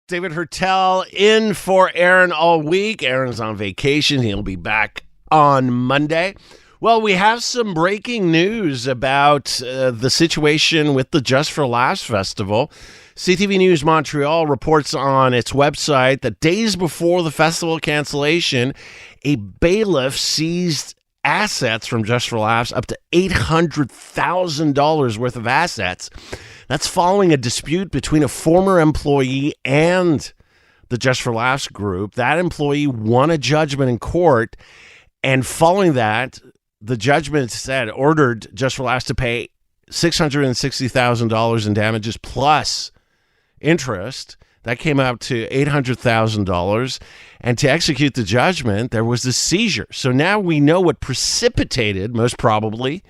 David Hertel in for Aaron all week. Aaron's on vacation. He'll be back on Monday. Well, we have some breaking news about the situation with the Just for Laughs Festival. CTV News Montreal reports on its website that days before the festival cancellation, a bailiff seized assets from Just for Laughs, up to $800,000 worth of assets. That's following a dispute between a former employee and the Just for Laughs group. That employee won a judgment in court, and following that, the judgment ordered Just for Laughs to pay $660,000 in damages plus interest. That came out to $800,000. And to execute the judgment, there was a seizure. So now we know what precipitated, most probably,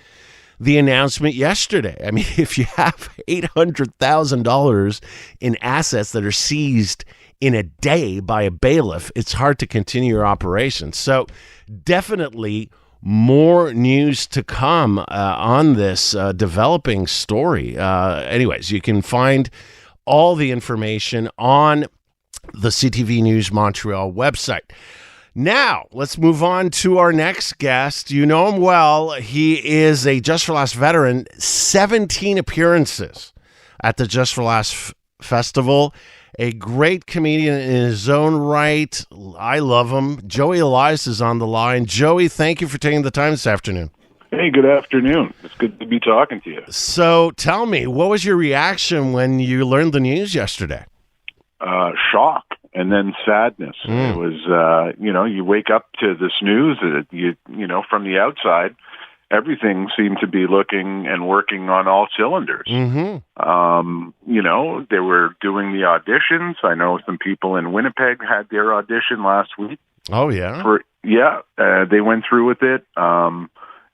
the announcement yesterday. I mean, if you have $800,000 in assets that are seized in a day by a bailiff, it's hard to continue your operations. So definitely more news to come on this developing story. Anyways, you can find all the information on the CTV News Montreal website. Now, let's move on to our next guest. You know him well. He is a Just for Laughs veteran, 17 appearances at the Just for Laughs Festival. A great comedian in his own right. I love him. Joey Elias is on the line. Joey, thank you for taking the time this afternoon. Hey, good afternoon. It's good to be talking to you. So tell me, what was your reaction when you learned the news yesterday? Shock and then sadness. It was, you wake up to this news that from the outside, everything seemed to be looking and working on all cylinders. Mm-hmm. They were doing the auditions. I know some people in Winnipeg had their audition last week. Oh, yeah? They went through with it.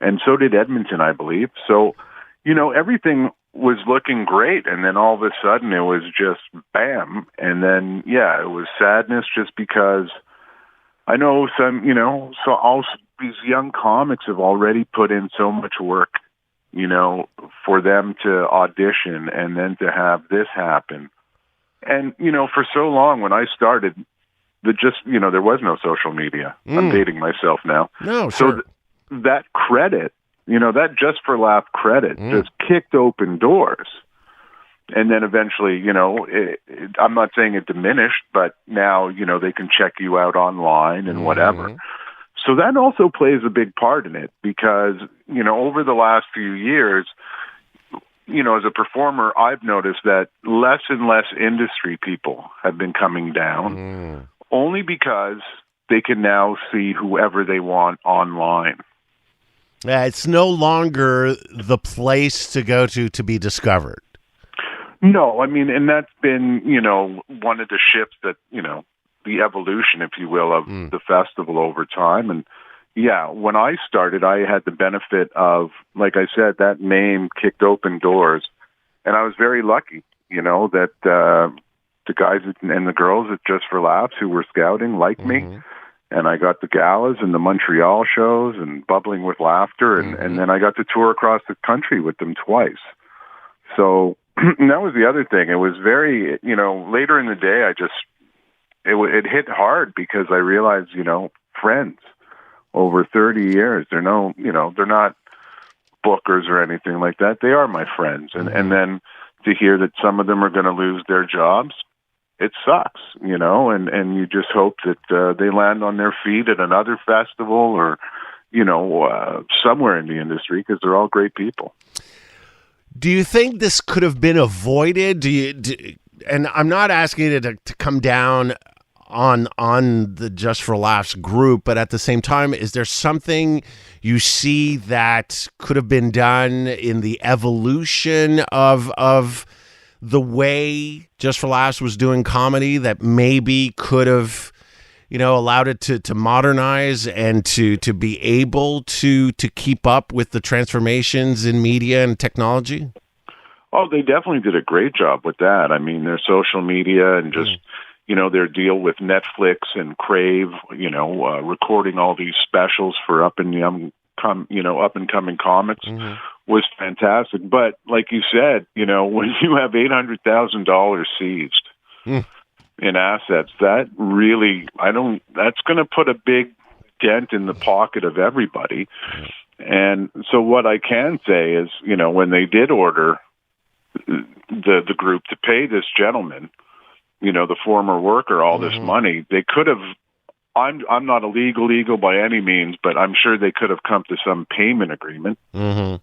And so did Edmonton, I believe. So, everything was looking great. And then all of a sudden it was just bam. And then, it was sadness just because I know so all these young comics have already put in so much work, for them to audition and then to have this happen. And, for so long when I started, there was no social media. I'm dating myself now. No, sure. So that credit, that Just for Laugh credit just kicked open doors. And then eventually, I'm not saying it diminished, but now, they can check you out online and whatever. So that also plays a big part in it because, over the last few years, as a performer, I've noticed that less and less industry people have been coming down only because they can now see whoever they want online. It's no longer the place to go to be discovered. No, I mean, and that's been, one of the shifts that, the evolution, if you will, of the festival over time. And when I started, I had the benefit of, like I said, that name kicked open doors. And I was very lucky, that the guys and the girls at Just for Laughs who were scouting liked me. And I got the galas and the Montreal shows and Bubbling with Laughter. And then I got to tour across the country with them twice. So that was the other thing. It was very, later in the day, it hit hard because I realized, friends over 30 years, they're not bookers or anything like that. They are my friends. And then to hear that some of them are going to lose their jobs, it sucks, and you just hope that they land on their feet at another festival or, somewhere in the industry because they're all great people. Do you think this could have been avoided? And I'm not asking you to come down on the Just for Laughs group, but at the same time, is there something you see that could have been done in the evolution of the way Just for Laughs was doing comedy that maybe could have, allowed it to modernize and to be able to keep up with the transformations in media and technology? Oh, they definitely did a great job with that. I mean, their social media and just, their deal with Netflix and Crave, recording all these specials for up and coming comics was fantastic. But like you said, when you have $800,000 seized, in assets, that really, that's going to put a big dent in the pocket of everybody. And so what I can say is, when they did order the group to pay this gentleman, the former worker, all this money, they could have, I'm not a legal by any means, but I'm sure they could have come to some payment agreement, and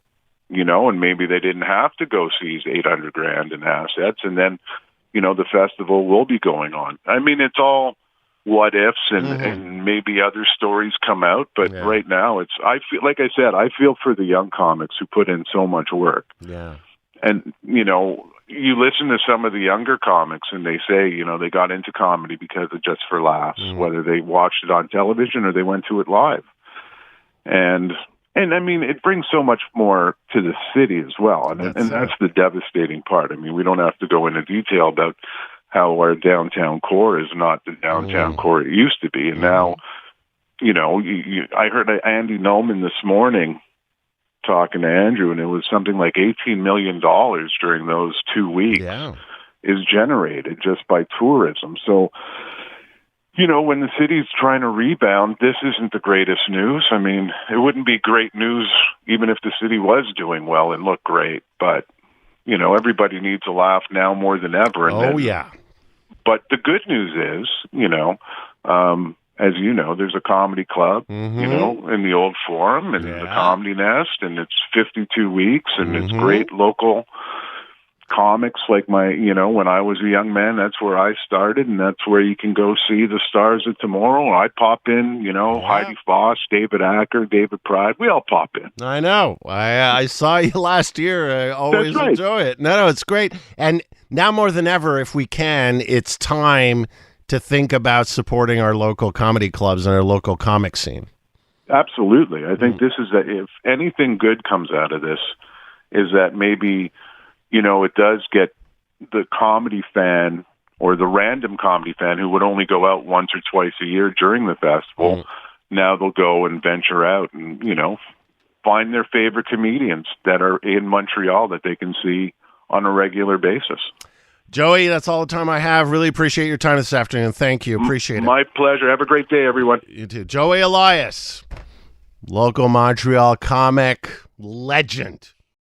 maybe they didn't have to go seize $800,000 in assets. And then, the festival will be going on. I mean, it's all what ifs and maybe other stories come out. But right now I feel for the young comics who put in so much work. Yeah. And, you listen to some of the younger comics and they say, they got into comedy because of Just for Laughs, whether they watched it on television or they went to it live. And I mean, it brings so much more to the city as well. And that's the devastating part. I mean, we don't have to go into detail about how our downtown core is not the downtown core it used to be. And now, I heard Andy Noman this morning talking to Andrew, and it was something like $18 million during those 2 weeks is generated just by tourism. So, when the city's trying to rebound, this isn't the greatest news. I mean, it wouldn't be great news even if the city was doing well and looked great. But, everybody needs a laugh now more than ever. And but the good news is, as you know, there's a comedy club, in the old Forum and the Comedy Nest, and it's 52 weeks, and it's great local comics like when I was a young man, that's where I started, and that's where you can go see the stars of tomorrow. I pop in, Heidi Foss, David Acker, David Pride, we all pop in. I know. I saw you last year. I always enjoy it. No, it's great. And now more than ever, if we can, it's time to think about supporting our local comedy clubs and our local comic scene. Absolutely. I think this is if anything good comes out of this, is that maybe, it does get the comedy fan or the random comedy fan who would only go out once or twice a year during the festival. Now they'll go and venture out and, find their favorite comedians that are in Montreal that they can see on a regular basis. Joey, that's all the time I have. Really appreciate your time this afternoon. Thank you. Appreciate it. My pleasure. Have a great day, everyone. You too. Joey Elias, local Montreal comic legend.